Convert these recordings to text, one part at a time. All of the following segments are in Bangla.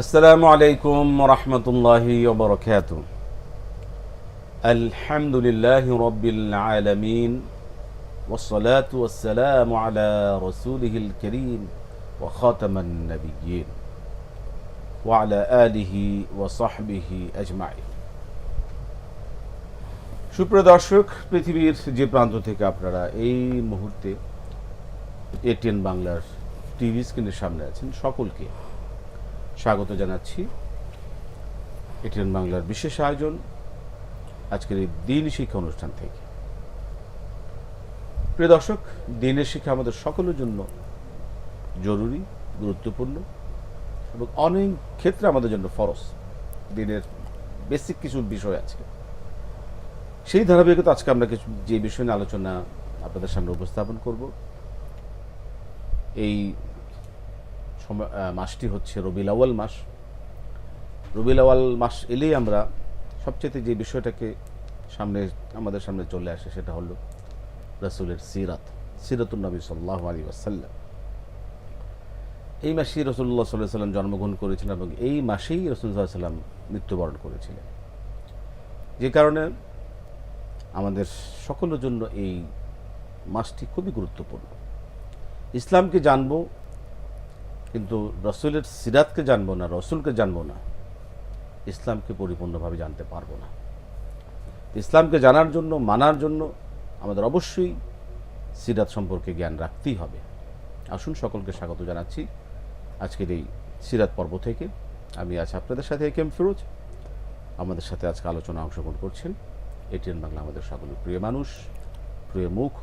আসসালামু আলাইকুম রহমতুল্লাহি ওয়া বারাকাতুহু। আলহামদুলিল্লাহি রাব্বিল আলামিন ওয়াসসালাতু ওয়াসসালামু আলা রাসূলিহিল কারীম ওয়া খাতামান নাবিয়্যিন ওয়া আলা আলিহি ওয়া সাহবিহি আজমাইন। সুপ্রিয় দর্শক, পৃথিবীর যে প্রান্ত থেকে আপনারা এই মুহূর্তে এটিএন বাংলার টিভি স্ক্রিনের সামনে আছেন, সকলকে স্বাগত জানাচ্ছি এটিএন বাংলার বিশেষ আয়োজন আজকের এই দিন শিক্ষা অনুষ্ঠান থেকে। প্রিয় দর্শক, দিনের শিক্ষা আমাদের সকলের জন্য জরুরি, গুরুত্বপূর্ণ এবং অনেক ক্ষেত্রে আমাদের জন্য ফরজ। দিনের বেসিক কিছু বিষয় আছে, সেই ধারাবাহিকতা আজকে আমরা কিছু যে বিষয় নিয়ে আলোচনা আপনাদের সামনে উপস্থাপন করব। এই মাসটি হচ্ছে রবিউল আউয়াল মাস। রবিউল আউয়াল মাস এলেই আমরা সবচেয়ে যে বিষয়টাকে আমাদের সামনে চলে আসে সেটা হলো রাসূলের সিরাতুন নবী সাল্লাল্লাহু আলাইহি ওয়াসাল্লাম। এই মাসেই রাসূলুল্লাহ সাল্লাল্লাহু আলাইহি ওয়াসাল্লাম জন্মগ্রহণ করেছিলেন এবং এই মাসেই রাসূল সাল্লাল্লাহু আলাইহি ওয়াসাল্লাম মৃত্যুবরণ করেছিলেন, যে কারণে আমাদের সকলের জন্য এই মাসটি খুবই গুরুত্বপূর্ণ। ইসলামকে জানবো, কিন্তু রসুলের সিরাতকে জানবো না, রসুলকে জানবো না, ইসলামকে পরিপূর্ণভাবে জানতে পারবো না। ইসলামকে জানার জন্য, মানার জন্য আমাদের অবশ্যই সিরাত সম্পর্কে জ্ঞান রাখতেই হবে। আসুন, সকলকে স্বাগত জানাচ্ছি আজকের এই সিরাত পর্ব থেকে। আমি আছি আপনাদের সাথে একেএম ফিরোজ। আমাদের সাথে আজকে আলোচনা অংশগ্রহণ করছেন এটিএন বাংলা আমাদের সকলের প্রিয় মানুষ, প্রিয় মুখ,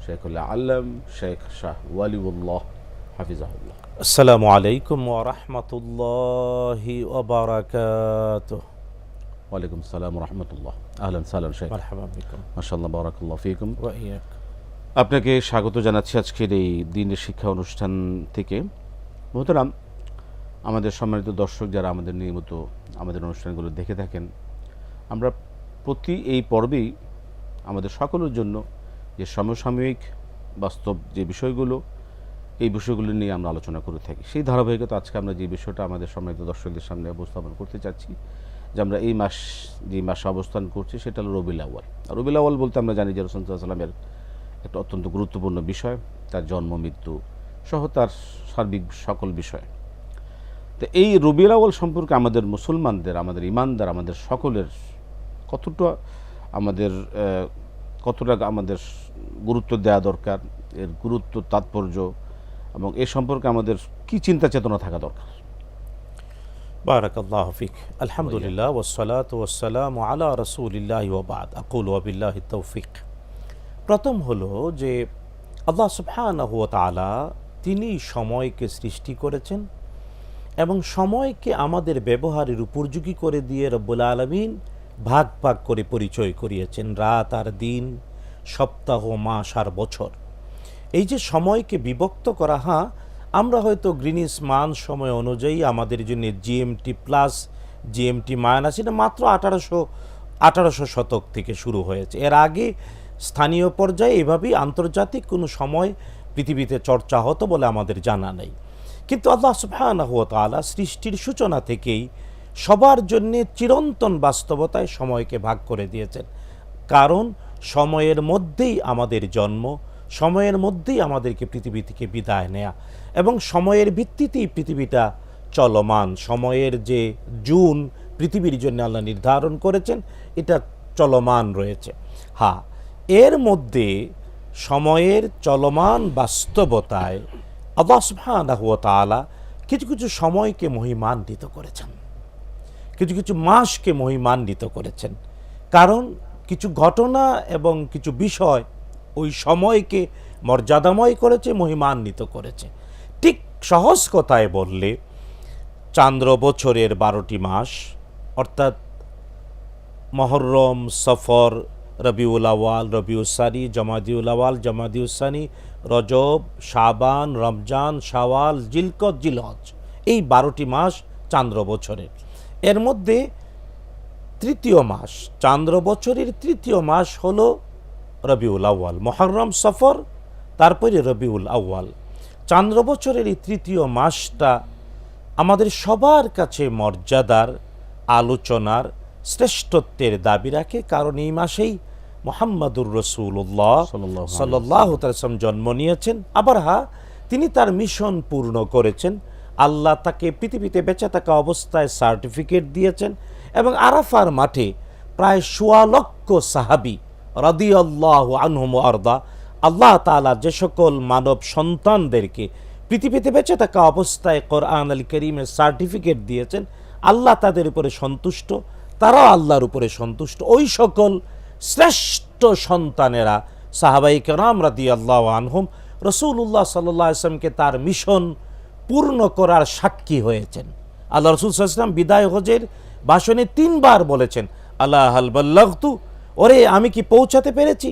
শেখুল্লাহ আল্লাম শেখ শাহ ওয়ালিউল্লাহ হাফিজাহুল্লাহ। আসসালামু আলাইকুম ওয়া রাহমাতুল্লাহি ওয়া বারাকাতুহু। ওয়ালাইকুম আসসালাম ওয়া রাহমাতুল্লাহ। আহলান সাহলান শেখ। মারহাবা বিকুম। মাশাআল্লাহ, বারাকাল্লাহু ফিকুম। ওয়া ইয়াক। আপনাকে স্বাগত জানাচ্ছি আজকের এই দিনের শিক্ষা অনুষ্ঠান থেকে। মোহতারাম, আমাদের সম্মানিত দর্শক যারা আমাদের নিয়মিত আমাদের অনুষ্ঠানগুলো দেখে থাকেন, আমরা প্রতি এই পর্বেই আমাদের সকলের জন্য যে সমসাময়িক বাস্তব যে বিষয়গুলো, এই বিষয়গুলো নিয়ে আমরা আলোচনা করে থাকি। সেই ধারাবাহিকতা আজকে আমরা যে বিষয়টা আমাদের সম্মানিত দর্শকদের সামনে উপস্থাপন করতে চাচ্ছি, যে আমরা এই মাস যে মাসে অবস্থান করছি সেটা হলো রবিউল আউয়াল। রবিউল আউয়াল বলতে আমরা জানি যে রাসূল সাল্লাল্লাহু আলাইহি ওয়াসাল্লামের একটা অত্যন্ত গুরুত্বপূর্ণ বিষয়, তার জন্ম মৃত্যু সহ তার সার্বিক সকল বিষয়। তো এই রবিউল আউয়াল সম্পর্কে আমাদের মুসলমানদের, আমাদের ইমানদার, আমাদের সকলের কতটা আমাদের গুরুত্ব দেওয়া দরকার, এর গুরুত্ব, তাৎপর্য এবং এ সম্পর্কে আমাদের কি চিন্তা চেতনা থাকা দরকার। বারাকাল্লাহু ফিক। আলহামদুলিল্লাহ ওয়াসসালাতু ওয়াসসালামু আলা রাসূলিল্লাহি ওয়া বা'দ। আকুলু ওয়া বিল্লাহি তাওফিক। প্রথম হলো যে আল্লাহ সুবহানাহু ওয়া তাআলা তিনি সময়কে সৃষ্টি করেছেন এবং সময়কে আমাদের ব্যবহারের উপযোগী করে দিয়ে রব্বুল আলামিন ভাগ ভাগ করে পরিচয় করিয়েছেন। রাত আর দিন, সপ্তাহ, মাস আর বছর। এই যে সময়কে বিভক্ত করা, আমরা হয়তো গ্রিনিচ মান সময় অনুযায়ী আমাদের জন্য জিএমটি প্লাস, জিএমটি মাইনাস, এটা মাত্র 1800 শতক থেকে শুরু হয়েছে। এর আগে স্থানীয় পর্যায়ে এভাবেই আন্তর্জাতিক কোনো সময় পৃথিবীতে চর্চা হতো বলে আমাদের জানা নেই। কিন্তু আল্লাহ সুবহানাহু ওয়া তাআলা সৃষ্টির সূচনা থেকেই সবার জন্য চিরন্তন বাস্তবতায় সময়কে ভাগ করে দিয়েছেন। কারণ সময়ের মধ্যেই আমাদের জন্ম, সময়ের মধ্যেই আমাদেরকে পৃথিবী থেকে বিদায় নেয়া, এবং সময়ের ভিত্তিতেই পৃথিবীটা চলমান। সময়ের যে জুন পৃথিবীর জন্য আল্লাহ নির্ধারণ করেছেন, এটা চলমান রয়েছে। এর মধ্যে সময়ের চলমান বাস্তবতায় আল্লাহ সুবহানাহু ওয়া তাআলা কিছু কিছু সময়কে মহিমান্বিত করেছেন, কিছু কিছু মাসকে মহিমান্বিত করেছেন। কারণ কিছু ঘটনা এবং কিছু বিষয় ওই সময়কে মর্যাদাময় করেছে, মহিমান্বিত করেছে। ঠিক সহজ কথায় বললে, চান্দ্র বছরের 12টি মাস, অর্থাৎ মুহররম, সফর, রবিউল আউয়াল, রবিউল সানি, জমাদিউল আউয়াল, জমাদিউল সানি, রজব, শাবান, রমজান, শাওয়াল, জিলকদ, জিলহজ, এই 12টি মাস চান্দ্র বছরের। এর মধ্যে তৃতীয় মাস, চান্দ্র বছরের তৃতীয় মাস হলো রবিউল আউয়াল। মুহররম, সফর, তারপরে রবিউল আউয়াল। চান্দ্র বছরের এই তৃতীয় মাসটা আমাদের সবার কাছে মর্যাদার, আলোচনার, শ্রেষ্ঠত্বের দাবি রাখে, কারণ এই মাসেই মুহাম্মাদুর রাসূলুল্লাহ সাল্লাল্লাহু আলাইহি ওয়াসাল্লাম জন্ম নিয়েছেন। আবার তিনি তার মিশন পূর্ণ করেছেন। আল্লাহ তাকে পৃথিবীতে বেঁচে থাকা অবস্থায় সার্টিফিকেট দিয়েছেন এবং আরাফার মাঠে প্রায় ১৬ লক্ষ সাহাবী রাদিয়াল্লাহু আনহুম ওয়া আরদা, আল্লাহ তাআলা যে সকল মানব সন্তানদেরকে পৃথিবীতে বেঁচে থাকা অবস্থায় কোরআন আল কারীমের সার্টিফিকেট দিয়েছেন, আল্লাহ তাদের উপরে সন্তুষ্ট, তারাও আল্লাহর উপরে সন্তুষ্ট। ওই সকল শ্রেষ্ঠ সন্তানেরা সাহাবায়ে কেরাম রাদিয়াল্লাহু আনহুম রাসূলুল্লাহ সাল্লাল্লাহু আলাইহি ওয়াসাল্লামকে তার মিশন পূর্ণ করার সাক্ষী হয়েছেন। আল্লাহ রাসূল সাল্লাল্লাহু আলাইহি ওয়াসাল্লাম বিদায় হজের ভাষণে 3 বার বলেছেন, আলা হাল বাল্লাগতু, ওরে আমি কি পৌঁছাতে পেরেছি,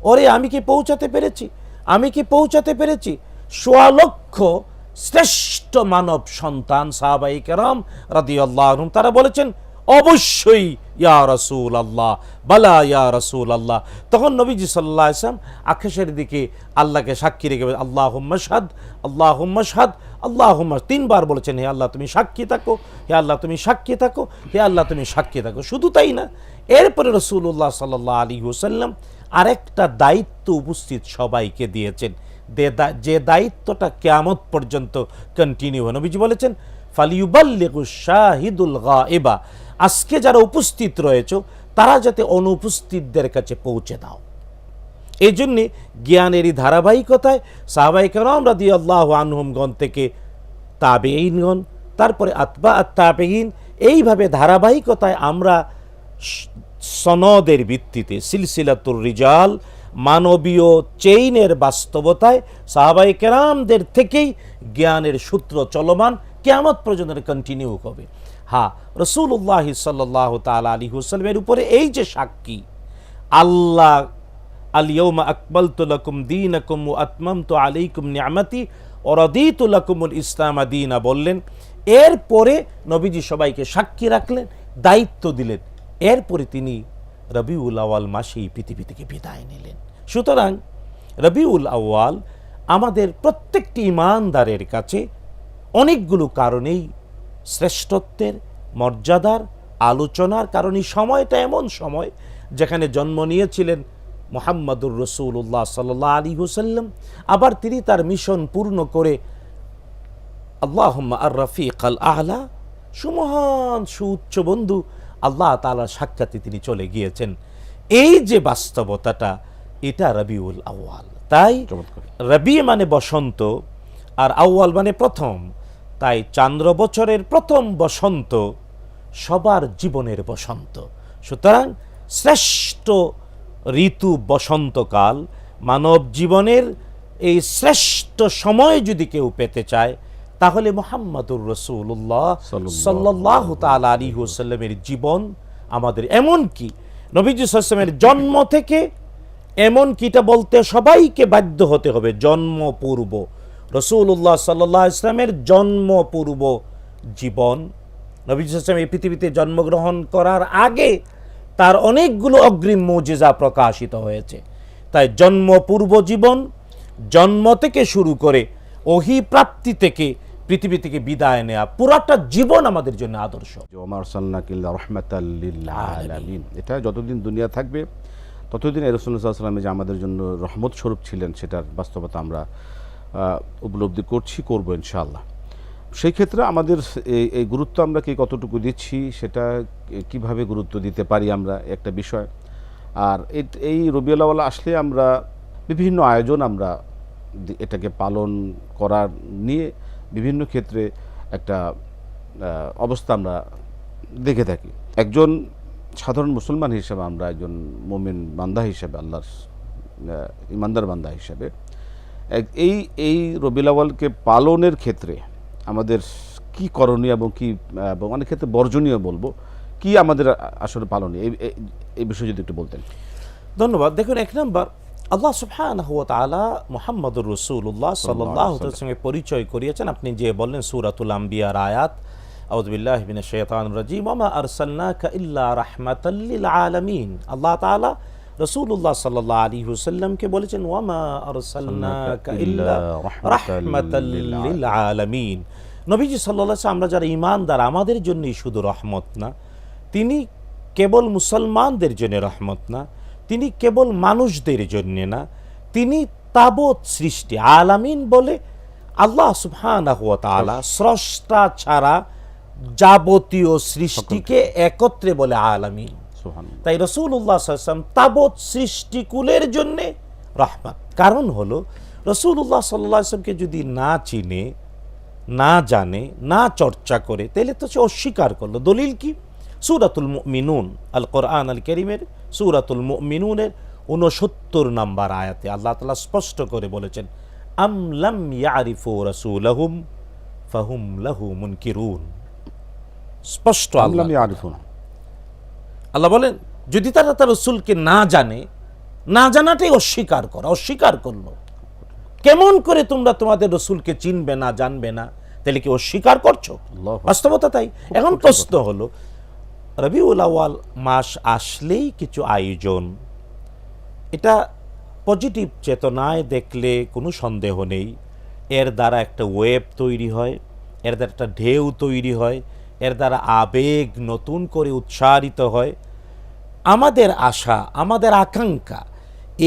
ওরে আমি কি পৌঁছাতে পেরেছি, আমি কি পৌঁছাতে পেরেছি। ১৬ লক্ষ শ্রেষ্ঠ মানব সন্তান সাহাবায়ে কেরাম রাদিয়াল্লাহু আনহুম তারা বলেছেন, অবশ্যই ইয়া রাসূলুল্লাহ, বালা ইয়া রাসূলুল্লাহ। তখন নবীজি সাল্লাল্লাহু আলাইহি ওয়াসাল্লাম আকাশের দিকে আল্লাহকে সাক্ষী রেখে আল্লাহুম্মা শাহাদ, আল্লাহুম্মা শাহাদ, আল্লাহুম্মা, 3 বার বলেছেন, হে আল্লাহ তুমি সাক্ষী থাকো, হে আল্লাহ তুমি সাক্ষী থাকো, হে আল্লাহ তুমি সাক্ষী থাকো। শুধু তাই না, এরপরে রাসূলুল্লাহ সাল্লাল্লাহু আলাইহি ওয়াসাল্লাম আরেকটা দায়িত্ব উপস্থিত সবাইকে দিয়েছেন, যে দায়িত্বটা কিয়ামত পর্যন্ত কন্টিনিউ হয়। নবীজি বলেছেন, ফালিয়ুবাল্লিগুশ শাহিদুল গায়বা, আজকে যারা উপস্থিত রয়েছে তারা যাতে অনুপস্থিতদের কাছে পৌঁছে দাও। এই জন্যে জ্ঞানেরই ধারাবাহিকতায় সাহাবায়ে কেরাম রাদিয়াল্লাহু আনহুমগণ থেকে তাবেঈনগণ, তারপরে আতবা আত-তাবেঈন, এইভাবে ধারাবাহিকতায় আমরা সনদের ভিত্তিতে সিলসিলাতুর রিজাল, মানবীয় চেইনের বাস্তবতায় সাহাবায়ে কেরামদের থেকেই জ্ঞানের সূত্র চলমান, কিয়ামত পর্যন্ত কন্টিনিউ হবে। রাসূলুল্লাহ সাল্লাল্লাহু তাআলা আলাইহি ওয়াসাল্লামের উপরে এই যে সাক্ষী, আল্লাহ আল ইয়াউমা আকমালতু লাকুম দীনাকুম ওয়া আতমামতু আলাইকুম নি'মাতি ওয়া রাদিতু লাকুমুল ইসলাম দীনা বললেন, এরপরে নবীজি সবাইকে সাক্ষী রাখলেন, দায়িত্ব দিলেন, এরপরে তিনি রবিউল আউয়াল মাসেই পৃথিবী থেকে বিদায় নিলেন। সুতরাং রবিউল আউয়াল আমাদের প্রত্যেকটি ঈমানদারের কাছে অনেকগুলো কারণেই শ্রেষ্ঠত্বের, মর্যাদার, আলোচনার, কারণ এই সময়টা এমন সময় যেখানে জন্ম নিয়েছিলেন মুহাম্মাদুর রাসূলুল্লাহ সাল্লাল্লাহু আলাইহি ওয়াসাল্লাম। আবার তিনি তার মিশন পূর্ণ করে আল্লাহুম্মা আর-রাফিক আল আ'লা, সুমহান সুউচ্চ বন্ধু আল্লাহ তাআলার সাক্ষাতে তিনি চলে গিয়েছেন। এই যে বাস্তবতাটা, এটা রবিউল আউয়াল। তাই রবি মানে বসন্ত আর আউয়াল মানে প্রথম, তাই চান্দ্র বছরের প্রথম বসন্ত সবার জীবনের বসন্ত। সুতরাং শ্রেষ্ঠ ঋতু বসন্তকাল, মানব জীবনের এই শ্রেষ্ঠ সময় যদি কেউ পেতে চায় তাহলে মুহাম্মাদুর রাসূলুল্লাহ সাল্লাল্লাহু তাআলা আলাইহি ওয়াসাল্লামের জীবন আমাদের, এমনকি নবীজি সাল্লাল্লাহু আলাইহি ওয়াসাল্লামের জন্ম থেকে, এমনকি এটা বলতে সবাইকে বাধ্য হতে হবে, জন্ম পূর্ব রাসূলুল্লাহ সাল্লাল্লাহু আলাইহি ওয়াসাল্লামের জন্ম পূর্ব জীবন, নবীজি সাল্লাল্লাহু আলাইহি ওয়াসাল্লাম এই পৃথিবীতে জন্মগ্রহণ করার আগে তার অনেকগুলো অগ্রিম মুজিজা প্রকাশিত হয়েছে। তাই জন্ম পূর্ব জীবন, জন্ম থেকে শুরু করে ওহী প্রাপ্তি থেকে পৃথিবী থেকে বিদায় নেয়া, পুরাটা জীবন আমাদের জন্য আদর্শ। ওমা আরসালনাকা ইল্লা রাহমাতাল লিল আলামিন, এটা যতদিন দুনিয়া থাকবে ততদিন রাসূলুল্লাহ সাল্লাল্লাহু আলাইহি ওয়াসাল্লাম যে আমাদের জন্য রহমত স্বরূপ ছিলেন, সেটার বাস্তবতা আমরা উপলব্ধি করব ইনশাআল্লাহ। সেই ক্ষেত্রে আমাদের এই গুরুত্ব আমরা কি কতটুকু দিচ্ছি, সেটা কিভাবে গুরুত্ব দিতে পারি আমরা, একটা বিষয়। আর এই রবিউল আউয়াল আসলে আমরা বিভিন্ন আয়োজন আমরা এটাকে পালন করার নিয়ে বিভিন্ন ক্ষেত্রে একটা অবস্থা আমরা দেখে থাকি। একজন সাধারণ মুসলমান হিসেবে, আমরা একজন মুমিন বান্দা হিসেবে, আল্লাহর ইমানদার বান্দা হিসেবে এই রবিউল আউয়ালকে পালনের ক্ষেত্রে আমাদের কি করণীয় এবং কি, এবং অনেক ক্ষেত্রে বর্জনীয় বলবো, কি আমাদের আসলে পালনীয়, এই বিষয়ে যদি একটু বলতেন। ধন্যবাদ। দেখুন, এক নম্বর, আল্লাহ সুবহানাহু ওয়া তাআলা মুহাম্মাদুর রাসূলুল্লাহ সাল্লাল্লাহু আলাইহি ওয়াসাল্লামের পরিচয় করিয়েছেন। আপনি যে বললেন সূরাতুল আম্বিয়ার আয়াত, আউযু বিল্লাহি মিনাশ শাইতানির রাজীম, ওয়া মা আরসালনাকা ইল্লা রাহমাতাল লিল আলামিন। আল্লাহ তাআলা রাসূলুল্লাহ সাল্লাল্লাহু আলাইহি ওয়াসাল্লামকে বলেছেন, ওয়া মা আরসালনাকা ইল্লা রাহমাতাল লিল আলামিন। নবীজি সাল্লাল্লাহু আলাইহি ওয়াসাল্লাম আমরা যারা ঈমানদার আমাদের জন্যই শুধু রহমত না, তিনি কেবল মুসলমানদের জন্য রহমত না, তিনি কেবল মানুষদের জন্য না, তিনি তাবৎ সৃষ্টি আলামিন বলে আল্লাহ সুবহানাহু ওয়া তাআলা স্রষ্টা ছাড়া যাবতীয় সৃষ্টিকে একত্রে বলে আলামিন। সুবহানাল্লাহ। তাই রাসূলুল্লাহ সাল্লাল্লাহু আলাইহি ওয়াসাল্লাম তাবৎ সৃষ্টিকুলের জন্য রহমত। কারণ হলো রাসূলুল্লাহ সাল্লাল্লাহু আলাইহি ওয়াসাল্লামকে যদি না চিনে, না জানে, না চর্চা করে, তাহলে তো সে অস্বীকার করলো। দলিল কি? সূরাতুল মুমিনুন, আল কোরআন আল কারীমের সূরাতুল মুমিনুনের 69 নম্বর আয়াতে আল্লাহ তাআলা স্পষ্ট করে বলেছেন, আম লাম ইয়ারিফু রাসূলাহুম ফাহুম লাহু মুনকিরুন। স্পষ্ট আল্লাহ আরিফুন। আল্লাহ বলেন, যদি তারা তার রাসূলকে না জানে, না জানাটাই অস্বীকার করলো। কেমন করে তোমরা তোমাদের রাসূলকে চিনবে না, জানবে না? তাহলে কি অস্বীকার করছো? বাস্তবতা তাই। এখন প্রশ্ন হলো, রবিউল আউয়াল মাস আসলেই কিছু আয়োজন, এটা পজিটিভ চেতনায় দেখলে কোনো সন্দেহ নেই। এর দ্বারা একটা ওয়েব তৈরি হয়, এর দ্বারা একটা ঢেউ তৈরি হয়, এর দ্বারা আবেগ নতুন করে উচ্চারিত হয়। আমাদের আশা, আমাদের আকাঙ্ক্ষা,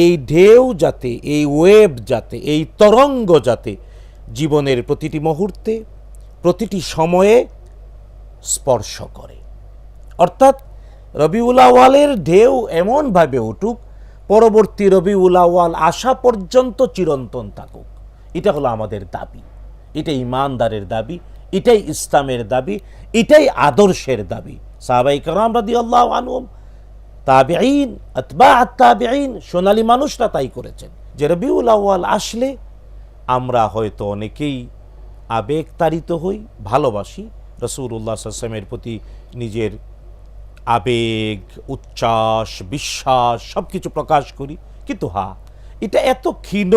এই ঢেউ যাতে, এই ওয়েব যাতে, এই তরঙ্গ যাতে জীবনের প্রতিটি মুহূর্তে, প্রতিটি সময়ে স্পর্শ করে। অর্থাৎ রবিউল আউয়ালের ঢেউ এমনভাবে উঠুক, পরবর্তী রবিউল আউয়াল আসা পর্যন্ত চিরন্তন থাকুক। এটা হলো আমাদের দাবি, এটাই ঈমানদারের দাবি, এটাই ইসলামের দাবি, এটাই আদর্শের দাবি। সাহাবায়ে কেরাম রাদিয়াল্লাহু আনহুম, তাবিঈন, আতবা'আত তাবিঈন, সোনালী মানুষরা তাই করেছেন। যে রবিউল আউয়াল আসলে আমরা হয়তো অনেকেই আবেগ তাড়িত হই, ভালোবাসি, রাসূলুল্লাহ সাল্লাল্লাহু আলাইহি ওয়াসাল্লামের প্রতি নিজের আবেগ, উচ্ছ্বাস, বিশ্বাস সব কিছু প্রকাশ করি। কিন্তু এটা এত ক্ষীণ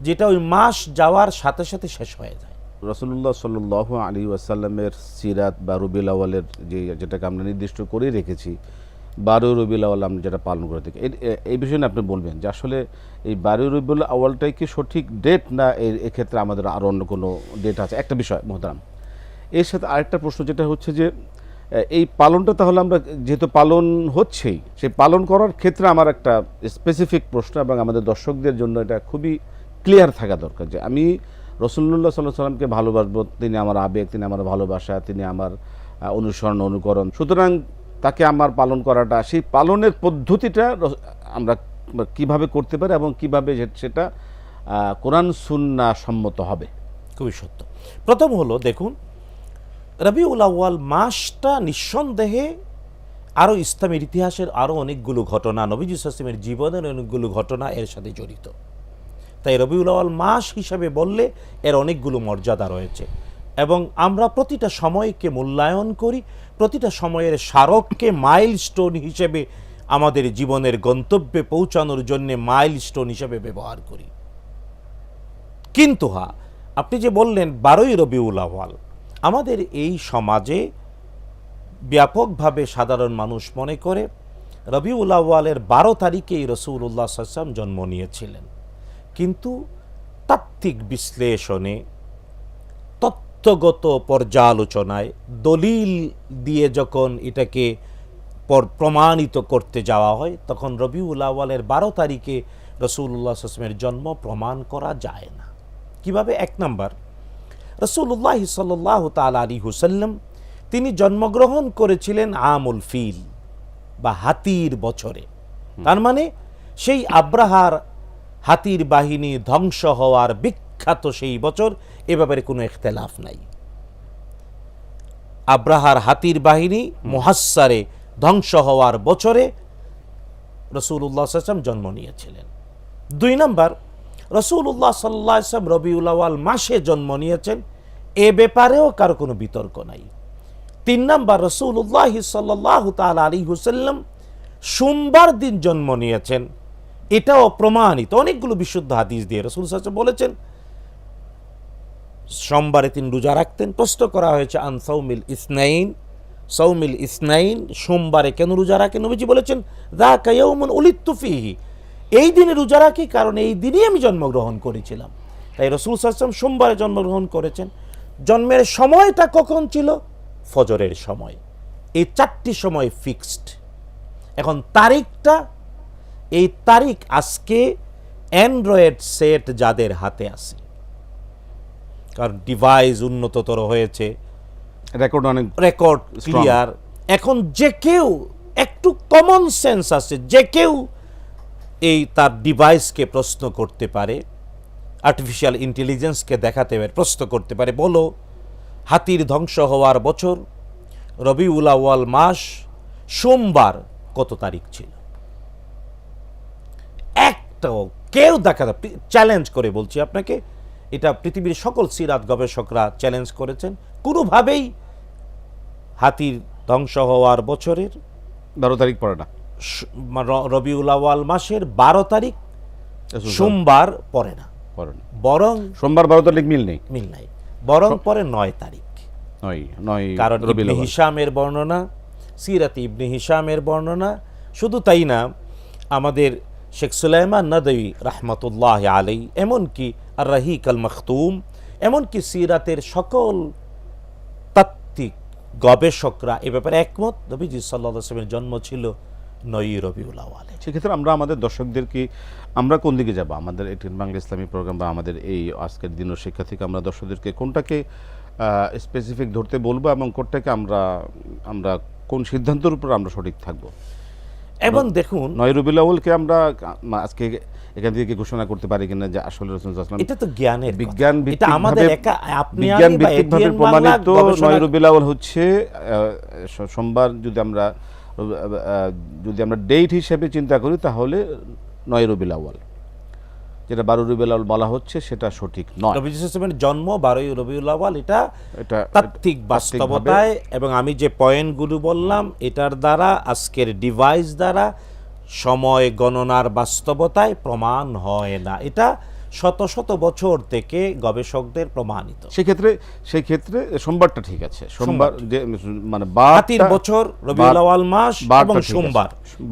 যেটা ওই মাস যাওয়ার সাথে সাথে শেষ হয়ে যায়। রাসূলুল্লাহ সাল্লাল্লাহু আলাইহি ওয়াসাল্লামের সিরাত বা রবিউল আউয়ালের যেটাকে আমরা নির্দিষ্ট করে রেখেছি, 12 রবিউল আউয়াল আমরা যেটা পালন করে থাকি, এই বিষয়ে আপনি বলবেন যে আসলে এই 12 রবিউল আউয়ালটাই কি সঠিক ডেট, না এক্ষেত্রে আমাদের আরও অন্য কোনো ডেট আছে? একটা বিষয় মোহতারাম, এর সাথে আরেকটা প্রশ্ন যেটা হচ্ছে যে এই পালনটা তাহলে আমরা যেহেতু পালন হচ্ছেই, সেই পালন করার ক্ষেত্রে আমার একটা স্পেসিফিক প্রশ্ন এবং আমাদের দর্শকদের জন্য এটা খুবই ক্লিয়ার থাকা দরকার যে আমি রাসূলুল্লাহ সাল্লাল্লাহু আলাইহি ওয়াসাল্লামকে ভালোবাসবো, তিনি আমার আবেগ, তিনি আমার ভালোবাসা, তিনি আমার অনুসরণ, অনুকরণ। সুতরাং তাকে আমার পালন করাটা, সেই পালনের পদ্ধতিটা আমরা কিভাবে করতে পারি এবং কিভাবে সেটা কোরআন সুন্নাহ সম্মত হবে? খুবই সত্য। প্রথম হলো, দেখুন, রবিউল আউয়াল মাসটা নিঃসন্দেহে আরও ইসলামের ইতিহাসের আরও অনেকগুলো ঘটনা, নবীজি সাল্লাল্লাহু আলাইহি ওয়াসাল্লামের জীবনের অনেকগুলো ঘটনা এর সাথে জড়িত। তাই রবিউল আউয়াল মাস হিসাবে বললে এর অনেকগুলো মর্যাদা রয়েছে এবং আমরা প্রতিটা সময়কে মূল্যায়ন করি, প্রতিটা সময়ের স্মারককে মাইলস্টোন হিসেবে আমাদের জীবনের গন্তব্যে পৌঁছানোর জন্য মাইলস্টোন হিসেবে ব্যবহার করি। কিন্তু আপনি যে বললেন 12ই রবিউল আউয়াল, আমাদের এই সমাজে ব্যাপকভাবে সাধারণ মানুষ মনে করে রবিউল আউয়ালের 12 তারিখেই রাসূলুল্লাহ সাল্লাল্লাহু আলাইহি ওয়াসাল্লাম জন্ম নিয়েছিলেন। কিন্তু তাত্ত্বিক বিশ্লেষণে, তথ্যগত পর্যালোচনায়, দলিল দিয়ে যখন এটাকে প্রমাণিত করতে যাওয়া হয়, তখন রবিউল আউয়ালের 12 তারিখে রাসূলুল্লাহ সাল্লাল্লাহু আলাইহি ওয়াসাল্লামের জন্ম প্রমাণ করা যায় না। কিভাবে? এক নাম্বার, রাসূলুল্লাহ সাল্লাল্লাহু তাআলা আলাইহি ওয়াসাল্লাম তিনি জন্মগ্রহণ করেছিলেন আমুল ফিল বা হাতির বছরে। তার মানে সেই আব্রাহার হাতির বাহিনী ধ্বংস হওয়ার বিখ্যাত সেই বছর, এ ব্যাপারে কোনো ইখতিলাফ নাই। আব্রাহার হাতির বাহিনী মুহাসসারে ধ্বংস হওয়ার বছরে রাসূলুল্লাহ সাল্লাল্লাহু আলাইহি ওয়াসাল্লাম জন্ম নিয়েছিলেন। 2 নম্বর, রাসূলুল্লাহ সাল্লাল্লাহু আলাইহি ওয়াসাল্লাম রবিউল আউয়াল মাসে জন্ম নিয়েছেন, এ ব্যাপারেও কারো কোনো বিতর্ক নাই। 3 নম্বর, রাসূলুল্লাহ সাল্লাল্লাহু তাআলা আলাইহি ওয়াসাল্লাম সোমবার দিন জন্ম নিয়েছেন, এটাও প্রমাণিত অনেকগুলো বিশুদ্ধ হাদিস দিয়ে। রাসূল সাল্লাল্লাহু আলাইহি ওয়াসাল্লাম বলেছেন সোমবারে তিনি রোজা রাখতেন। প্রশ্ন করা হয়েছে আন সাওমিল ইসনাইন, সোমবারে কেন রোজা রাখেন? নবীজি বলেছেন যাকা ইয়াউমুন উলিদতু ফীহি, এই দিনে রোজা রাখি কারণ এই দিনই আমি জন্মগ্রহণ করেছিলাম। তাই রাসূল সাল্লাল্লাহু আলাইহি ওয়াসাল্লাম সোমবারে জন্মগ্রহণ করেছেন। জন্মের সময়টা কখন ছিল? ফজরের সময়। এই 4টি সময় ফিক্সড। এখন তারিখটা, এই তারিখ আজকে অ্যান্ড্রয়েড সেট যাদের হাতে আছে, কারণ ডিভাইস উন্নততর হয়েছে, রেকর্ড অনেক রেকর্ড ক্লিয়ার, এখন যে কেউ একটু কমন সেন্স আছে, যে কেউ এই তার ডিভাইসকে প্রশ্ন করতে পারে, আর্টিফিশিয়াল ইন্টেলিজেন্সকে দেখাতে পারে, প্রশ্ন করতে পারে, বলো হাতির ধ্বংস হওয়ার বছর রবিউল আউয়াল মাস সোমবার কত তারিখ ছিল? একটাও কেউ দেখা, চ্যালেঞ্জ করে বলছি আপনাকে, এটা পৃথিবীর সকল সিরাত গবেষকরা চ্যালেঞ্জ করেছেন, কোনোভাবেই হাতির ধ্বংস হওয়ার বছরের 12 তারিখ পড়ে না, রবিউল আউয়াল মাসের 12 তারিখ সোমবার পড়ে না, বরং সোমবার 12 তারিখ মিল নাই, বরং পরে 9 তারিখ। কারণ ইবনে হিশামের বর্ণনা, সিরাতে ইবনে হিশামের বর্ণনা, শুধু তাই না, আমাদের শেখ সুলাইমান নদভী রাহমাতুল্লাহ আলাইহি, এমনকি আর রাহিক আল মখতুম, এমনকি সিরাতের সকল তাত্ত্বিক গবেষকরা এ ব্যাপারে একমত, নবীজি সাল্লাল্লাহু আলাইহি ওয়াসাল্লামের জন্ম ছিল 9 রবিউল আউয়ালে। সেক্ষেত্রে আমরা আমাদের দর্শকদেরকে, আমরা কোন দিকে যাব, আমাদের এটিএন বাংলা ইসলামী প্রোগ্রাম বা আমাদের এই আজকের দিনের শিক্ষা থেকে আমরা দর্শকদেরকে কোনটাকে স্পেসিফিক ধরতে বলবো এবং কোনটাকে আমরা কোন সিদ্ধান্তের উপর আমরা সঠিক থাকবো? এবং দেখুন 9 রবিউল আউয়ালকে আমরা আজকে এখান থেকে ঘোষণা করতে পারি কিনা যে আসলে রাসূল সাল্লাল্লাহু আলাইহি ওয়াসাল্লাম, এটা তো জ্ঞানের বিজ্ঞান এটা আমাদের একা আপনি বিজ্ঞান ভিত্তিকভাবে প্রমাণিত 9 রবিউল আউয়াল হচ্ছে সোমবার। যদি আমরা ডেট হিসেবে চিন্তা করি তাহলে 9 রবিউল আউয়াল, যেটা 12 রবিউল আউয়াল বলা হচ্ছে সেটা সঠিক নয়। নবী সাল্লাল্লাহু আলাইহি ওয়াসাল্লামের জন্ম 12 রবিউল আউয়াল, এটা তাত্ত্বিক বাস্তবতায়, এবং আমি যে পয়েন্টগুলো বললাম এটার দ্বারা, আজকের ডিভাইস দ্বারা সময় গণনার বাস্তবতায় প্রমাণ হয় না। এটা শত শত বছর থেকে গবেষকদের প্রমাণিত। সেই ক্ষেত্রে সোমবারটা ঠিক আছে, সোমবার যে মানে হাতির বছর, রবিউল আউয়াল মাস এবং সোমবার,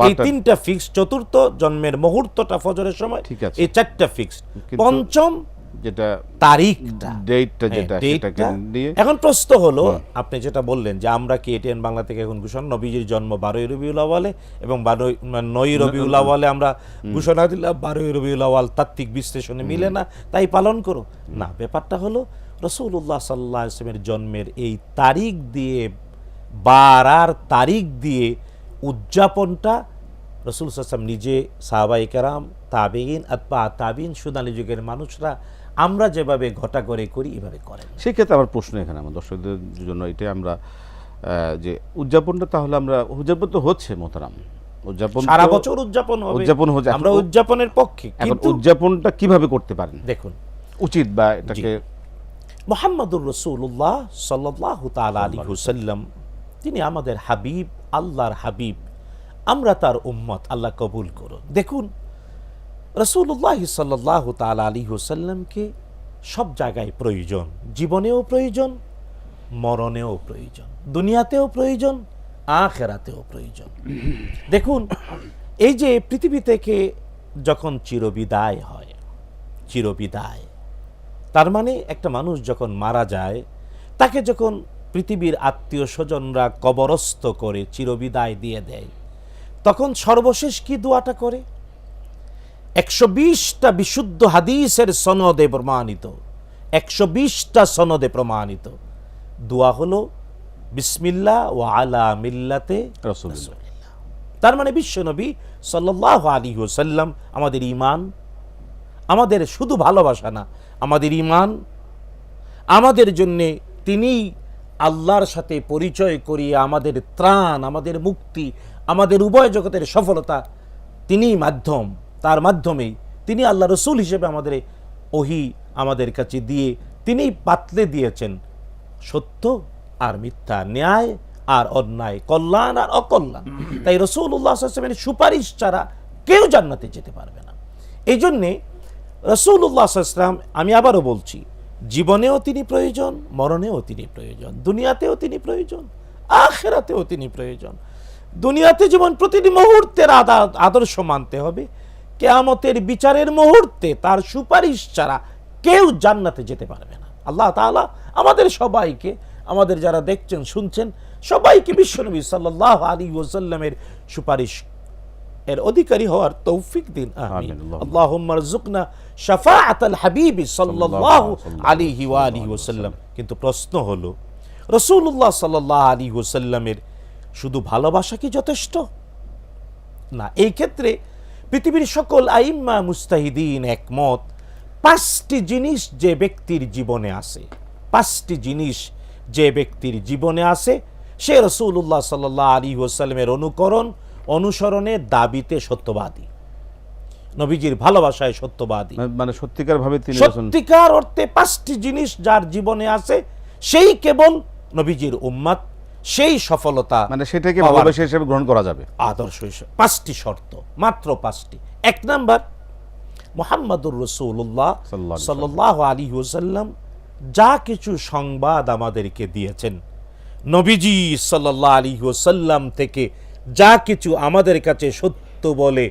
এই 3টা ফিক্স। চতুর্থ জন্মের মুহূর্তটা ফজরের সময়, ঠিক আছে, এই 4টা ফিক্স। পঞ্চম যেটা তারিখটা, ডেটটা, যেটা সেটাকে নিয়ে এখন প্রশ্ন হলো, আপনি যেটা বললেন যে আমরা কি এটিএন বাংলা থেকে এখন ঘোষণা, নবীজির জন্ম 12 রবিউল আউয়ালে এবং 9 রবিউল আউয়ালে আমরা ঘোষণা দিলাম 12 রবিউল আউয়াল তাত্ত্বিক বিশ্লেষণে মিলে না, তাই পালন করো না। ব্যাপারটা হলো রাসূলুল্লাহ সাল্লাল্লাহু আলাইহি ওয়াসাল্লামের জন্মের এই তারিখ দিয়ে, বার আর তারিখ দিয়ে উদযাপনটা রাসূল সাল্লাল্লাহু আলাইহি ওয়াসাল্লাম নিজে, সাহাবায়ে কেরাম, তাবেঈন, আতবা তাবেঈন, সুদানি যুগের মানুষরা আমরা যেভাবে ঘটা করে করি এভাবে করেন। সেই ক্ষেত্রে আমার প্রশ্ন এখানে আমার দর্শকদের জন্য এটাই, আমরা যে উদযাপনটা, তাহলে আমরা উদযাপন তো হচ্ছে মোহতারাম, উদযাপন সারা বছর উদযাপন হবে, আমরা উদযাপনের পক্ষে, কিন্তু উদযাপনটা কিভাবে করতে পারেন দেখুন উচিত, বা এটাকে মুহাম্মদুর রাসূলুল্লাহ সাল্লাল্লাহু তাআলা আলাইহি ওয়াসাল্লাম, তিনি আমাদের হাবিব, আল্লাহর হাবিব, আমরা তার উম্মত, আল্লাহ কবুল করুন। দেখুন রাসূলুল্লাহ সাল্লাল্লাহু তাআলা আলাইহি ওয়াসাল্লামকে সব জায়গায় প্রয়োজন, জীবনেও প্রয়োজন, মরণেও প্রয়োজন, দুনিয়াতেও প্রয়োজন, আখিরাতেও প্রয়োজন। দেখুন এই যে পৃথিবী থেকে যখন চিরবিদায় হয়, চিরবিদায় তার মানে একটা মানুষ যখন মারা যায়, তাকে যখন পৃথিবীর আত্মীয় স্বজনরা কবরস্থ করে চিরবিদায় দিয়ে দেয়, তখন সর্বশেষ কি দোয়াটা করে? 120টা বিশুদ্ধ হাদিসের সনদে প্রমাণিত, 120টা সনদে প্রমাণিত দোয়া হলো বিসমিল্লাহ ওয়া আলা মিল্লাতে রাসূলিল্লাহ। তার মানে বিশ্বনবী সাল্লাল্লাহু আলাইহি ওয়াসাল্লাম আমাদের ঈমান, আমাদের শুধু ভালোবাসা না, আমাদের ঈমান, আমাদের জন্যে তিনি আল্লাহর সাথে পরিচয় করিয়ে আমাদের ত্রাণ, আমাদের মুক্তি, আমাদের উভয় জগতের সফলতা তিনি মাধ্যম, তার মাধ্যমেই তিনি আল্লাহ রসুল হিসেবে আমাদের ওহী আমাদের কাছে দিয়ে তিনি বাতলে দিয়েছেন সত্য আর মিথ্যা, ন্যায় আর অন্যায়, কল্যাণ আর অকল্যাণ। তাই রাসূলুল্লাহ সাল্লাল্লাহু আলাইহি ওয়াসাল্লামের সুপারিশ ছাড়া কেউ জান্নাতে যেতে পারবে না। এই জন্যে রাসূলুল্লাহ সাল্লাল্লাহু আলাইহি ওয়াসাল্লাম, আমি আবারও বলছি, জীবনেও তিনি প্রয়োজন, মরণেও তিনি প্রয়োজন, দুনিয়াতেও তিনি প্রয়োজন, আখিরাতেও তিনি প্রয়োজন। দুনিয়াতে যেমন প্রতিটি মুহূর্তের আদর্শ মানতে হবে, কিয়ামতের বিচারের মুহূর্তে তার সুপারিশ ছাড়া কেউ জান্নাতে যেতে পারবে না। আল্লাহ তাআলা আমাদের সবাইকে, আমাদের যারা দেখছেন শুনছেন সবাইকে বিশ্বনবী সাল্লাল্লাহু আলাইহি ওয়াসাল্লামের সুপারিশ এর অধিকারী হওয়ার তৌফিক দিন। আমিন। আল্লাহুম্মা রযুকনা শাফাআতাল হাবিবি সাল্লাল্লাহু আলাইহি ওয়া আলিহি ওয়াসাল্লাম। কিন্তু প্রশ্ন হলো, রাসূলুল্লাহ সাল্লাল্লাহু আলাইহি ওয়াসাল্লামের শুধু ভালোবাসা কি যথেষ্ট? না, এই ক্ষেত্রে পৃথিবীর সকল আইম্মা মুস্তাহিদিন একমত, 5টি জিনিস যে ব্যক্তির জীবনে আছে, 5টি জিনিস যে ব্যক্তির জীবনে আছে, সে রাসূলুল্লাহ সাল্লাল্লাহু আলাইহি ওয়াসাল্লামের অনুসরণের দাবিতে সত্যবাদী, নবীজির ভালোবাসায় সত্যবাদী, মানে সত্যিকার ভাবে তিনি সত্যিকার অর্থে 5টি জিনিস যার জীবনে আছে সেই কেবল নবীজির উম্মত, সেই সফলতা, মানে সেটাকে ভালোবাসা হিসেবে গ্রহণ করা যাবে, আদর্শ হিসেবে। 5টি শর্ত, মাত্র 5টি। 1 নাম্বার, মুহাম্মাদুর রাসূলুল্লাহ সাল্লাল্লাহু আলাইহি ওয়াসাল্লাম যা কিছু সংবাদ আমাদেরকে দিয়েছেন, নবীজি সাল্লাল্লাহু আলাইহি ওয়াসাল্লাম থেকে যা কিছু আমাদের কাছে সত্য বলে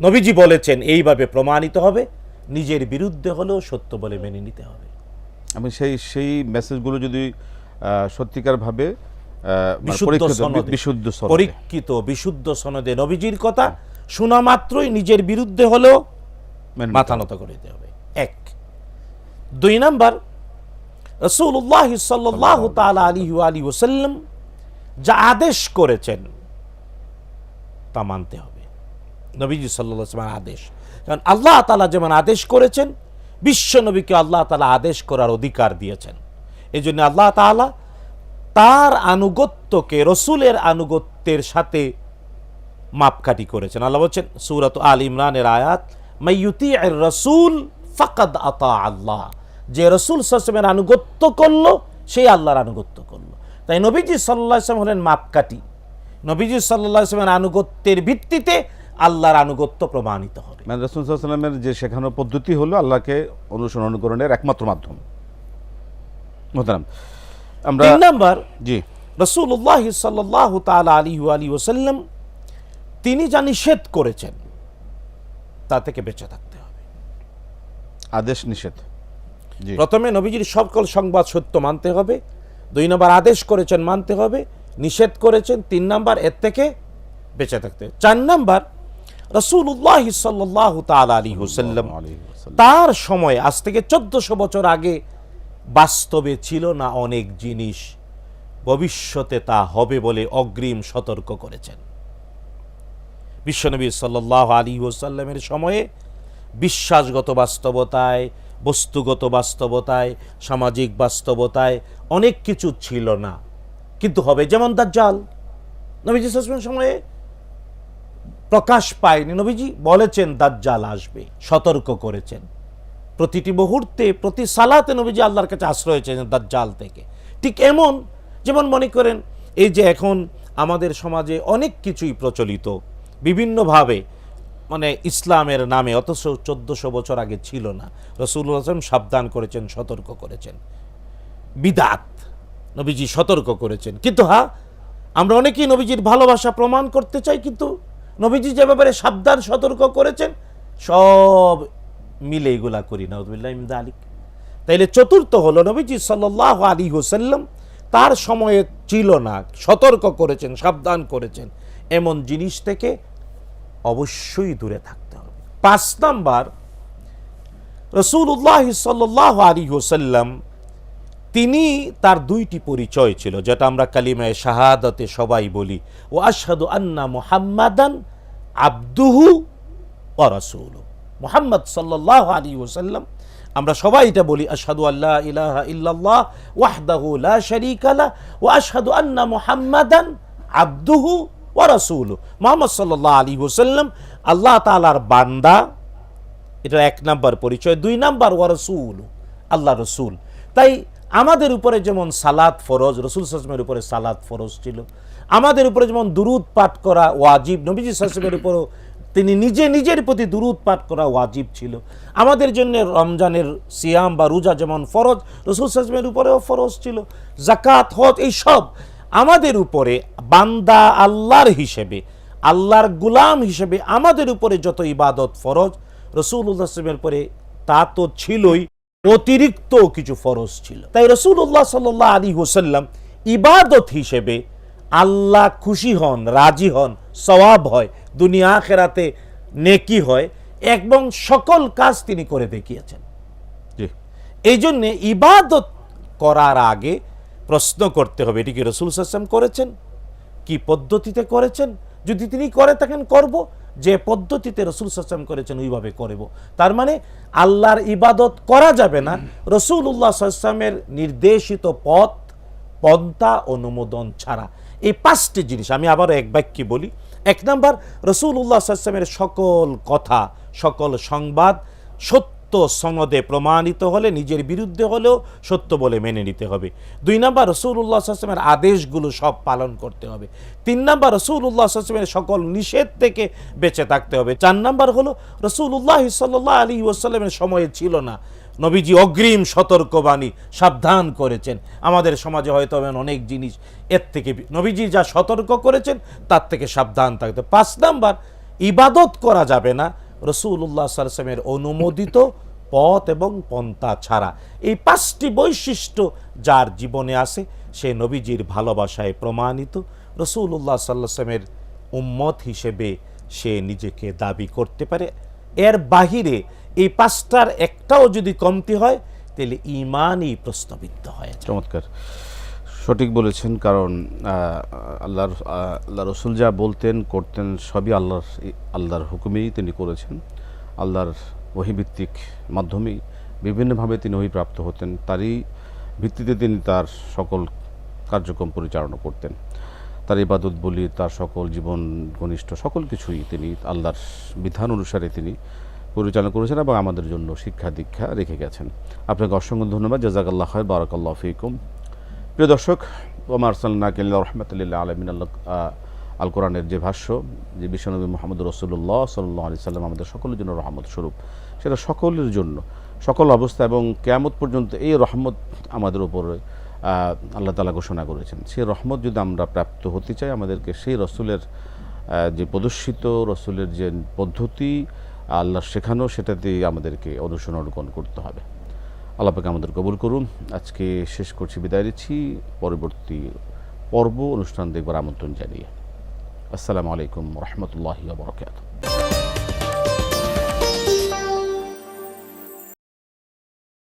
নবীজি বলেছেন এইভাবে প্রমাণিত হবে, নিজের বিরুদ্ধে হলেও সত্য বলে মেনে নিতে হবে। আমি সেই মেসেজগুলো যদি সত্যিকার ভাবে পরীক্ষিত বিশুদ্ধ সনদে নবীজির কথা শোনা মাত্রই নিজের বিরুদ্ধে হলেও মাথা নত করে দিতে হবে। 1। 2 নাম্বার, রাসূলুল্লাহ সাল্লাল্লাহু তাআলা আলাইহি ওয়া আলিহি ওয়াসাল্লাম যা আদেশ করেছেন তা মানতে হবে। নবীজি সাল্লাল্লাহু আলাইহি ওয়াসাল্লামের আদেশ, কারণ আল্লাহ তাআলা যেমন আদেশ করেছেন, বিশ্ব নবীকে আল্লাহ তাআলা আদেশ করার অধিকার দিয়েছেন। এই জন্য আল্লাহ তাআলা তার আনুগত্যকে রসুলের আনুগত্যের সাথে মাপকাঠি করেছেন। আল্লাহ বলছেন সূরাত আল ইমরানের আয়াত, মাইয়ুতি'র রাসূল ফাকাদ আতা আল্লাহ, যে রাসূল সাল্লাল্লাহু আলাইহি ওয়াসাল্লামের আনুগত্য করলো সেই আল্লাহর আনুগত্য করলো। তাই নবীজি সাল্লাল্লাহু আলাইহি ওয়াসাল্লাম হলেন মাপকাঠি। নবীজি সাল্লাল্লাহু আলাইহি ওয়াসাল্লামের আনুগত্যের ভিত্তিতে আল্লাহর আনুগত্য প্রমাণিত হবে। মানে রাসূল সাল্লাল্লাহু আলাইহি ওয়াসাল্লামের যে শেখানোর পদ্ধতি হলো আল্লাহকে অনুকরণের একমাত্র মাধ্যম। মোহতারাম, আমরা 3 নাম্বার, জি, রাসূলুল্লাহ সাল্লাল্লাহু তাআলা আলাইহি ওয়া আলিহি ওয়াসাল্লাম তিনি যা নিষেধ করেছেন তা থেকে বেঁচে থাকতে হবে। আদেশ নিষেধ, জি, প্রথমে নবীজির সকল সংবাদ সত্য মানতে হবে। 2 নম্বর, আদেশ করেছেন মানতে হবে, নিষেধ করেছেন। 3 নাম্বার, এর থেকে বেঁচে থাকতে হবে। 4 নাম্বার, রাসূলুল্লাহ সাল্লাল্লাহু তাআলা আলাইহি ওয়াসাল্লাম তার সময়, আজ থেকে 1400 বছর আগে বাস্তবে ছিল না অনেক জিনিস, ভবিষ্যতে তা হবে বলে অগ্রিম সতর্ক করেছেন। বিশ্বনবী সাল্লাল্লাহু আলাইহি ওয়াসাল্লামের সময়ে বিশ্বাসগত বাস্তবতায়, বস্তুগত বাস্তবতায়, সামাজিক বাস্তবতায় অনেক কিছু ছিল না, কিন্তু হবে। যেমন দাজ্জাল নবীজি সাল্লাল্লাহু আলাইহি ওয়াসাল্লামের সময়ে প্রকাশ পায়নি, নবীজি বলেছেন দাজ্জাল আসবে, সতর্ক করেছেন। প্রতিটি মুহূর্তে, প্রতি সালাতে নবীজি আল্লাহর কাছে আশ্রয় চেয়েছেন দাজ্জাল থেকে। ঠিক এমন, যেমন মনে করেন এই যে এখন আমাদের সমাজে অনেক কিছুই প্রচলিত বিভিন্নভাবে, মানে ইসলামের নামে, অথচ 1400 বছর আগে ছিল না। রাসূলুল্লাহ সাল্লাল্লাহু আলাইহি ওয়াসাল্লাম সাবধান করেছেন, সতর্ক করেছেন। বিদআত নবীজি সতর্ক করেছেন। কিন্তু হ্যাঁ, আমরা অনেকেই নবীজির ভালোবাসা প্রমাণ করতে চাই, কিন্তু নবীজি যে ব্যাপারে সাবধান সতর্ক করেছেন সব মিলে এগুলা করি না। নাউযুবিল্লাহি মিন যালিক। তাইলে চতুর্থ হলো, নবীজি সাল্লাল্লাহু আলাইহি ওয়াসাল্লাম তার সময়ে ছিল না, সতর্ক করেছেন, সাবধান করেছেন, এমন জিনিস থেকে অবশ্যই দূরে থাকতে হবে। 5 নাম্বার, রাসূলুল্লাহ সাল্লাল্লাহু আলাইহি ওয়াসাল্লাম তিনি, তার 2টি পরিচয় ছিল, যেটা আমরা কালিমায়ে শাহাদাতে সবাই বলি, ও আশহাদু আন্না মুহাম্মাদান আবদুহু ওয়া রাসূলুহু। মুহাম্মদ সাল্লাল্লাহু আলাইহি ওয়াসাল্লাম, আমরা সবাই এটা বলি, আশহাদু আল্লা ইলাহা ইল্লাল্লাহ ওয়াহদাহু লা শারীকা লাহু ওয়া আশহাদু আন্না মুহাম্মাদান আবদুহু ওয়া রাসূলুহু। মুহাম্মদ সাল্লাল্লাহু আলাইহি ওয়াসাল্লাম আল্লাহ তাআলার বান্দা, এটা 1 নাম্বার পরিচয়। 2 নাম্বার, ওয়া রাসূলুহু, আল্লাহ রাসূল। তাই আমাদের উপরে যেমন সালাত ফরজ, রাসূল সাল্লাল্লাহু আলাইহি ওয়াসাল্লামের উপরে সালাত ফরজ ছিল। আমাদের উপরে যেমন দুরূদ পাঠ করা ওয়াজিব, নবীজি সাল্লাল্লাহু আলাইহি ওয়াসাল্লামের উপরও তিনি নিজের প্রতি দুরূদ পাঠ করা ওয়াজিব ছিল। আমাদের জন্য রমজানের সিয়াম বা রোজা যেমন ফরজ, রাসূল সাল্লাল্লাহু আলাইহি ওয়াসাল্লামের উপরেও ফরজ ছিল। যাকাত, হজ, এই সব আমাদের উপরে বান্দা আল্লাহর হিসেবে, আল্লাহর গোলাম হিসেবে আমাদের উপরে যত ইবাদত ফরজ, রাসূলুল্লাহ সাল্লাল্লাহু আলাইহি ওয়াসাল্লামের উপরে তা তো ছিলই। অতিরিক্ত কিছু ফরজ ছিল। তাই রাসূলুল্লাহ সাল্লাল্লাহু আলাইহি ওয়াসাল্লাম ইবাদত হিসেবে আল্লাহ খুশি হন, রাজি হন, সওয়াব হয়, দুনিয়া আখিরাতে নেকি হয়, এবং সকল কাজ তিনি করে দেখিয়েছেন। জি, এই জন্যে ইবাদত করার আগে প্রশ্ন করতে হবে, এটি কি রাসূল সাল্লাল্লাহু আলাইহি ওয়াসাল্লাম করেছেন, কি পদ্ধতিতে করেছেন। যদি তিনি করে থাকেন করব, যে পদ্ধতিতে রাসূল সাল্লাল্লাহু আলাইহি ওয়াসাল্লাম করেছেন ওইভাবে করব। তার মানে আল্লাহর ইবাদত করা যাবে না রাসূলুল্লাহ সাল্লাল্লাহু আলাইহি ওয়াসাল্লামের নির্দেশিত পথ পন্থা অনুমোদন ছাড়া। এই 5টি জিনিস আমি আবার এক বাক্যে বলি। 1 নাম্বার, রাসূলুল্লাহ সাল্লাল্লাহু আলাইহি ওয়াসাল্লামের সকল কথা, সকল সংবাদ সত্য সনদে প্রমাণিত হলে, নিজের বিরুদ্ধে হলেও সত্য বলে মেনে নিতে হবে। 2 নাম্বার, রাসূলুল্লাহ সাল্লাল্লাহু আলাইহি ওয়াসাল্লামের আদেশগুলো সব পালন করতে হবে। 3 নাম্বার, রাসূলুল্লাহ সাল্লাল্লাহু আলাইহি ওয়াসাল্লামের সকল নিষেধ থেকে বেঁচে থাকতে হবে। 4 নাম্বার হলো রাসূলুল্লাহ সাল্লাল্লাহু আলাইহি ওয়াসাল্লামের সময়ে ছিল না, নবীজি অগ্রিম সতর্কবাণী সাবধান করেছেন। আমাদের সমাজে হয়তো অনেক জিনিস এর থেকে নবীজি যা সতর্ক করেছেন তার থেকে সাবধান থাকতে। 5 নাম্বার, ইবাদত করা যাবে না রাসূলুল্লাহ সাল্লাল্লাহু আলাইহি ওয়াসাল্লামের অনুমোদিত পথ এবং পন্থা ছাড়া। এই 5টি বৈশিষ্ট্য যার জীবনে আছে, সে নবীজির ভালোবাসায় প্রমাণিত, রাসূলুল্লাহ সাল্লাল্লাহু আলাইহি ওয়াসাল্লামের উম্মত হিসেবে সে নিজেকে দাবি করতে পারে। এর বাহিরে এই 5টার একটাও যদি কমতি হয় তাহলে ঈমানই প্রশ্নবিদ্ধ হয়ে যায়। চমৎকার, সঠিক বলেছেন। কারণ আল্লাহ রসুল যা বলতেন করতেন সবই আল্লাহর হুকুমেই তিনি করেছেন। আল্লাহর ওহীভিত্তিক মাধ্যমেই বিভিন্নভাবে তিনি ওহীপ্রাপ্ত হতেন, তারই ভিত্তিতে তিনি তার সকল কার্যক্রম পরিচালনা করতেন। তার ইবাদত বলি, তার সকল জীবন ঘনিষ্ঠ সকল কিছুই তিনি আল্লাহর বিধান অনুসারে তিনি পরিচালনা করেছেন এবং আমাদের জন্য শিক্ষা দীক্ষা রেখে গেছেন। আপনাকে অসংখ্য ধন্যবাদ। জাযাকাল্লাহু খায়র, বারাকাল্লাহু ফীকুম। প্রিয় দর্শক, ওমা আরসালনাকা ইল্লা রাহমাতাল লিল আলামিন, আল কোরআনের যে ভাষ্য, যে বিশ্বনবী মুহাম্মদ রাসূলুল্লাহ সাল্লাল্লাহু আলাইহি সাল্লাম আমাদের সকলের জন্য রহমত স্বরূপ, সেটা সকলের জন্য সকল অবস্থা এবং কিয়ামত পর্যন্ত এই রহমত আমাদের উপরে আল্লাহ তাআলা ঘোষণা করেছেন। সেই রহমত যদি আমরা প্রাপ্ত হতে চাই, আমাদেরকে সেই রসুলের যে প্রদর্শিত রসুলের যে পদ্ধতি আল্লাহ শেখানো, সেটাতেই আমাদেরকে অনুসরণ করতে হবে। আল্লাহ পাক আমাদের কবুল করুন। আজকে শেষ করছি, বিদায় দিচ্ছি। পরবর্তী পর্ব অনুষ্ঠান দেখবার আমন্ত্রণ জানিয়ে আসসালামু আলাইকুম ওয়া রাহমাতুল্লাহি ওয়া বারাকাতুহু।